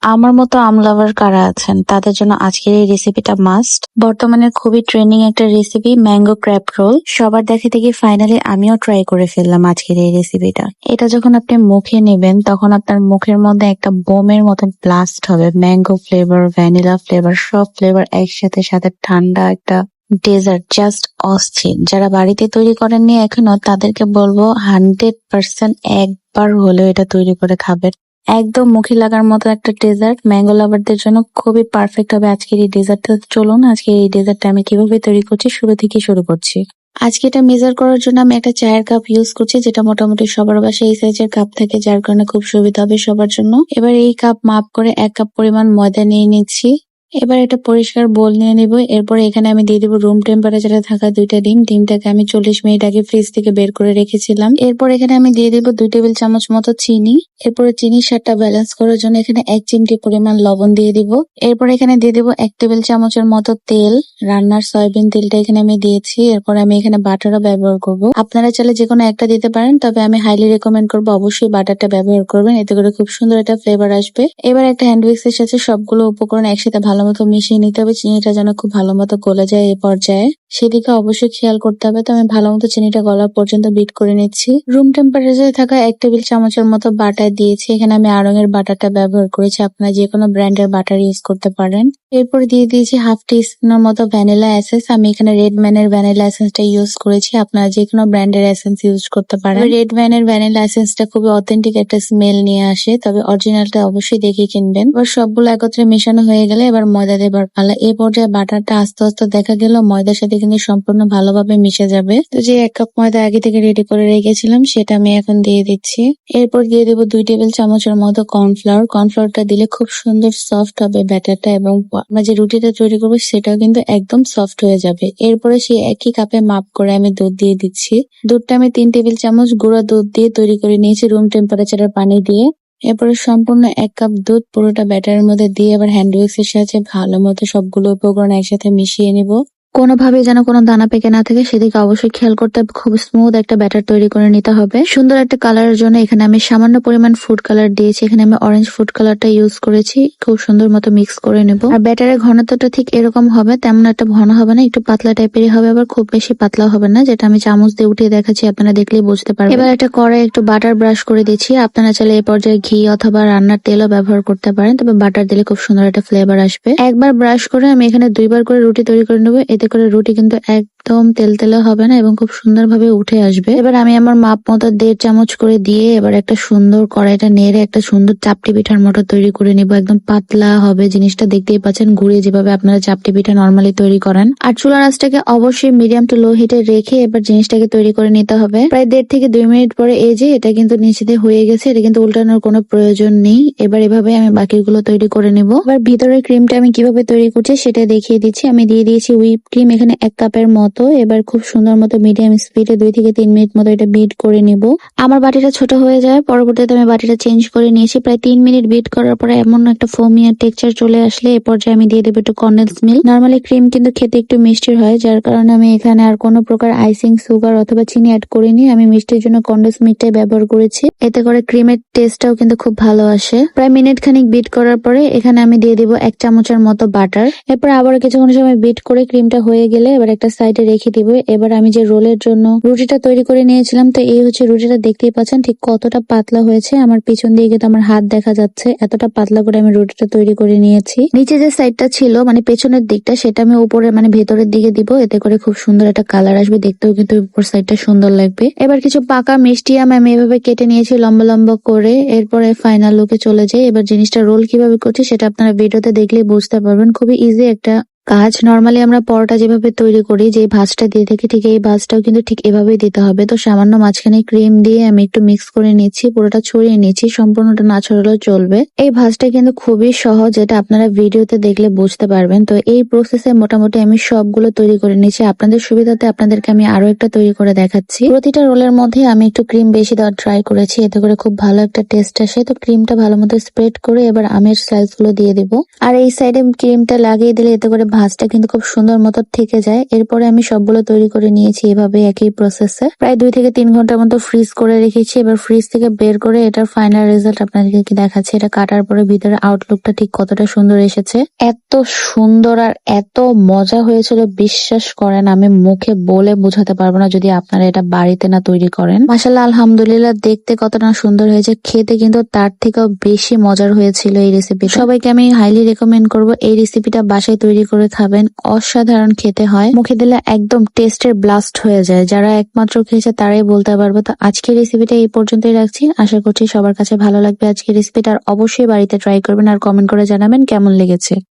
আমার মতো আম লাভার কারা আছেন তাদের জন্য আজকের এই রেসিপিটা মাস্ট। বর্তমানে খুবই ট্রেন্ডিং একটা রেসিপি ম্যাঙ্গো ক্র্যাব রোল। সবার দেখে দেখে ফাইনালি আমিও ট্রাই করে ফেললাম আজকের এই রেসিপিটা। এটা যখন আপনি মুখে নেবেন তখন আপনার মুখের মধ্যে একটা বোমের মতো ব্লাস্ট হবে। ম্যাঙ্গো ফ্লেভার, ভ্যানিলা ফ্লেভার, সব ফ্লেভার একসাথে, সাথে ঠান্ডা একটা ডেজার্ট, জাস্ট অস্থির। যারা বাড়িতে তৈরি করেননি এখনো তাদেরকে বলবো 100% একবার হলেও এটা তৈরি করে খাবেন। একদম মুখে লাগার মতো একটা ডেজার্ট, ম্যাঙ্গো লাভারদের জন্য খুবই পারফেক্ট হবে আজকের এই ডেজার্টটা। চলুন আজকে এই ডেজার্টটা আমি কিভাবে তৈরি করছি শুরু থেকে শুরু করছি। আজকে এটা মেজার করার জন্য আমি একটা চায়ের কাপ ইউজ করছি, যেটা মোটামুটি সবার বাসায় এই সাইজের কাপ থাকে, যার কারণে খুব সুবিধা হবে সবার জন্য। এবার এই কাপ মাপ করে 1 কাপ পরিমাণ ময়দা নিয়ে নিচ্ছি। এবার এটা পরিষ্কার বোল নিয়ে নিব। এরপরে এখানে আমি দিয়ে দিব রুম টেম্পারেচারে থাকা 2টা ডিম। ডিমটাকে আমি 40 মিনিট আগে ফ্রিজ থেকে বের করে রেখেছিলাম। এরপর এখানে আমি দিয়ে দিব 2 টেবিল চামচ মতো চিনি। এরপরে চিনির স্বাদটা ব্যালেন্স করার জন্য এখানে 1 চিমটি পরিমাণ লবণ দিয়ে দিব। এরপর এখানে দিয়ে দিব 1 টেবিল চামচের মতো তেল, রান্নার সয়াবিন তেলটা এখানে আমি দিয়েছি। এরপর আমি এখানে বাটারও ব্যবহার করব। আপনারা চাইলে যে কোনো একটা দিতে পারেন, তবে আমি হাইলি রেকমেন্ড করবো অবশ্যই বাটারটা ব্যবহার করবেন, এতে করে খুব সুন্দর একটা ফ্লেভার আসবে। এবার একটা হ্যান্ড উইক্সের সাথে সবগুলো উপকরণ একসাথে ভালো মতো মিশিয়ে নিতে হবে। চিনিটা যেন খুব ভালো মতো গলে যায় এই পর্যায়ে, সেদিকে অবশ্যই খেয়াল করতে হবে। তো আমি ভালো মতো চিনিটা গলা পর্যন্ত বিট করে নিচ্ছি। রুম টেম্পারেচারে থাকা 1 টেবিল চামচের মতো বাটার দিয়েছি। এখানে আমি আড়ং-এর বাটারটা ব্যবহার করেছি, আপনারা যে কোনো ব্র্যান্ডের বাটার ইউজ করতে পারেন। এরপর দিয়ে দিয়েছি 1/2 টিস্পুনের মতো ভ্যানিলা এসেন্স। আমি এখানে রেড ম্যানের ভ্যানিলা এসেন্সটা ইউজ করেছি, আপনারা যে কোনো ব্র্যান্ডের এসেন্স ইউজ করতে পারেন। রেড ম্যানের ভ্যানিলা এসেন্সটা খুবই অথেন্টিক একটা স্মেল নিয়ে আসে, তবে অরিজিনালটা অবশ্যই দেখে কিনবেন। এবার সবগুলো একত্রে মেশানো হয়ে গেলে এবার ময়দা দেবার পালা। এই পর্যায়ে বাটারটা আস্তে আস্তে দেখা গেল ময়দার সাথে কিন্তু সম্পূর্ণ ভালোভাবে মিশে যাবে। তো যে 1 কাপ ময়দা আগে থেকে রেডি করে রেখেছিলাম সেটা আমি এখন দিয়ে দিচ্ছি। এরপর দিয়ে দেবো 2 টেবিল চামচের মতো কর্নফ্লাওয়ার। কর্নফ্লাওয়ারটা দিলে খুব সুন্দর সফট হবে ব্যাটারটা, এবং আমরা যে রুটিটা তৈরি করবো সেটাও কিন্তু একদম সফট হয়ে যাবে। এরপরে সেই একই কাপে মাপ করে আমি দুধ দিয়ে দিচ্ছি। দুধটা আমি 3 টেবিল চামচ গুঁড়া দুধ দিয়ে তৈরি করে নিয়েছি রুম টেম্পারেচারের পানি দিয়ে। এরপরে সম্পূর্ণ 1 কাপ দুধ পুরোটা ব্যাটারের মধ্যে দিয়ে আবার হ্যান্ড উইক্সের সাহায্যে ভালো মতো সবগুলো উপকরণ একসাথে মিশিয়ে নিব। কোনোভাবে যেন কোনো দানা পেকে না থাকে সেদিকে অবশ্যই খেয়াল করতে হবে। খুব স্মুথ একটা ব্যাটার তৈরি করে নিতে হবে। সুন্দর একটা কালারের জন্য এখানে আমি সামান্য পরিমাণ ফুড কালার দিয়েছি। এখানে আমি অরেঞ্জ ফুড কালারটা ইউজ করেছি। খুব সুন্দর মতো মিক্স করে নেব। আর ব্যাটারের ঘনত্বটা ঠিক এরকম হবে, তেমন একটা ঘন হবে না, একটু পাতলা টাইপেরই হবে, আবার খুব বেশি পাতলা হবে না, যেটা আমি চামচ দিয়ে উঠিয়ে দেখাচ্ছি, আপনারা দেখলেই বুঝতে পারবেন। এবার একটা কড়াই একটু বাটার ব্রাশ করে দিচ্ছি। আপনারা চাইলে এই পর্যায়ে ঘি অথবা রান্নার তেলও ব্যবহার করতে পারেন, তবে বাটার দিলে খুব সুন্দর একটা ফ্লেভার আসবে। একবার ব্রাশ করে আমি এখানে 2বার করে রুটি তৈরি করে নেবো, এতে করে রুটি কিন্তু একদম তেলতেলে হবে না এবং খুব সুন্দরভাবে উঠে আসবে। এবার আমি আমার মাপ মতো 1.5 চামচ করে দিয়ে এবার একটা সুন্দর কড়াইটা নেড়ে একটা সুন্দর চাপটি পিঠার মতো তৈরি করে নিব। একদম পাতলা হবে জিনিসটা, দেখতেই পাচ্ছেন ঘুরিয়ে যেভাবে আপনারা চাপটি পিঠা নর্মালি তৈরি করেন। আর চুলার আঁচটাকে অবশ্যই মিডিয়াম টু লো হিটে রেখে এবার জিনিসটাকে তৈরি করে নিতে হবে। প্রায় 1.5 থেকে 2 মিনিট পরে এই যে এটা কিন্তু নিচে হয়ে গেছে, এটা কিন্তু উল্টানোর কোনো প্রয়োজন নেই। এবার এভাবে আমি বাকিগুলো তৈরি করে নিব। এবার ভিতরের ক্রিমটা আমি কিভাবে তৈরি করছি সেটা দেখিয়ে দিচ্ছি। আমি দিয়ে দিয়েছি হুইপ ক্রিম এখানে 1 কাপের মতো। এবার খুব সুন্দর মতো মিডিয়াম স্পিডে 2 থেকে 3 মিনিট মতো এটা বিট করে নিব। আমার বাটিটা ছোট হয়ে যায়, পরবর্তীতে আমি বাটিটা চেঞ্জ করে নিয়েছি। প্রায় 3 মিনিট বিট করার পরে এমন একটা ফোমি টেক্সচার চলে আসলে এ পর্যায়ে আমি দিয়ে দেবো একটু কন্ডেন্স মিল্ক। নর্মালি ক্রিম কিন্তু খেতে একটু মিষ্টির হয়, যার কারণে আমি এখানে আর কোনো প্রকার আইসিং, সুগার অথবা চিনি অ্যাড করিনি। আমি মিষ্টির জন্য কন্ডেন্স মিল্কটাই ব্যবহার করেছি, এতে করে ক্রিমের টেস্টটাও কিন্তু খুব ভালো আসে। প্রায় মিনিট খানিক বিট করার পরে এখানে আমি দিয়ে দিব 1 চামচের মতো বাটার। এরপর আবার কিছুক্ষণ সময় বিট করে ক্রিমটা হয়ে গেলে এবার একটা সাইডে রেখে দিব। এবার আমি যে রোলের জন্য রুটিটা তৈরি করে নিয়েছিলাম, তো এই হচ্ছে রুটিটা, দেখতেই পাচ্ছেন ঠিক কতটা পাতলা হয়েছে। আমার পিছন দিয়ে কিন্তু আমার হাত দেখা যাচ্ছে, এতটা পাতলা করে আমি রুটিটা তৈরি করে নিয়েছি। নিচে যে সাইডটা ছিল মানে পেছনের দিকটা, সেটা আমি উপরে মানে ভেতরের দিকে দিব, এতে করে খুব সুন্দর একটা কালার আসবে, দেখতেও কিন্তু উপর সাইডটা সুন্দর লাগবে। এবার কিছু পাকা মিষ্টি আম আমি এভাবে কেটে নিয়েছি লম্বা লম্বা করে। এরপরে ফাইনাল লুকে চলে যাই। এবার জিনিসটা রোল কিভাবে করছি সেটা আপনারা ভিডিওতে দেখলেই বুঝতে পারবেন। খুবই ইজি একটা কাজ। নর্মালি আমরা পরোটা যেভাবে তৈরি করি, যে ভাঁজটা দিয়ে থাকি, ঠিক এই ভাঁজটাও কিন্তু ঠিক এভাবেই দিতে হবে। তো সামান্য মাঝখানে ক্রিম দিয়ে আমি একটু মিক্স করে নিচ্ছি, পুরোটা ছড়িয়ে নিচ্ছি, সম্পূর্ণটা না ছড়ালেও চলবে। এই ভাঁজটা কিন্তু খুবই সহজ, এটা আপনারা ভিডিওতে দেখলে বুঝতে পারবেন। তো এই প্রসেসে মোটামুটি আমি সবগুলো তৈরি করে নিচ্ছি। আপনাদের সুবিধাতে আপনাদেরকে আমি আরো একটা তৈরি করে দেখাচ্ছি। প্রতিটা রোলের মধ্যে আমি একটু ক্রিম বেশি দেওয়ার ট্রাই করেছি, এতে করে খুব ভালো একটা টেস্ট আসে। তো ক্রিমটা ভালো মতো স্প্রেড করে এবার আমের স্লাইস গুলো দিয়ে দিব। আর এই সাইডে ক্রিমটা লাগিয়ে দিলে এতে করে ভাঁজটা কিন্তু খুব সুন্দর মতো থেকে যায়। এরপরে আমি সবগুলো তৈরি করে নিয়েছি এভাবে একই প্রসেসে। প্রায় 2 থেকে 3 ঘন্টার মতো ফ্রিজ করে রেখেছি। এবার ফ্রিজ থেকে বের করে এটার ফাইনাল রেজাল্ট আপনাদেরকে দেখাচ্ছি। এটা কাটার পরে ভিতরে আউটলুকটা ঠিক কতটা সুন্দর এসেছে। এত সুন্দর আর এত মজা হয়েছিল বিশ্বাস করেন আমি মুখে বলে বোঝাতে পারবো না যদি আপনারা এটা বাড়িতে না তৈরি করেন। মাশাআল্লাহ আলহামদুলিল্লাহ দেখতে কতটা সুন্দর হয়েছে, খেতে কিন্তু তার থেকেও বেশি মজার হয়েছিল এই রেসিপি। সবাইকে আমি হাইলি রেকমেন্ড করব এই রেসিপিটা বাসায় তৈরি করে খাবেন, অসাধারণ খেতে হয়, মুখে দিলে একদম টেস্টের ব্লাস্ট হয়ে যায়। যারা একমাত্র খেয়েছে তারাই বলতে পারবে। তো আজকের রেসিপিটা এই পর্যন্তই রাখছি, আশা করছি সবার কাছে ভালো লাগবে আজকের রেসিপিটা। আর অবশ্যই বাড়িতে ট্রাই করবেন আর কমেন্ট করে জানাবেন কেমন লেগেছে।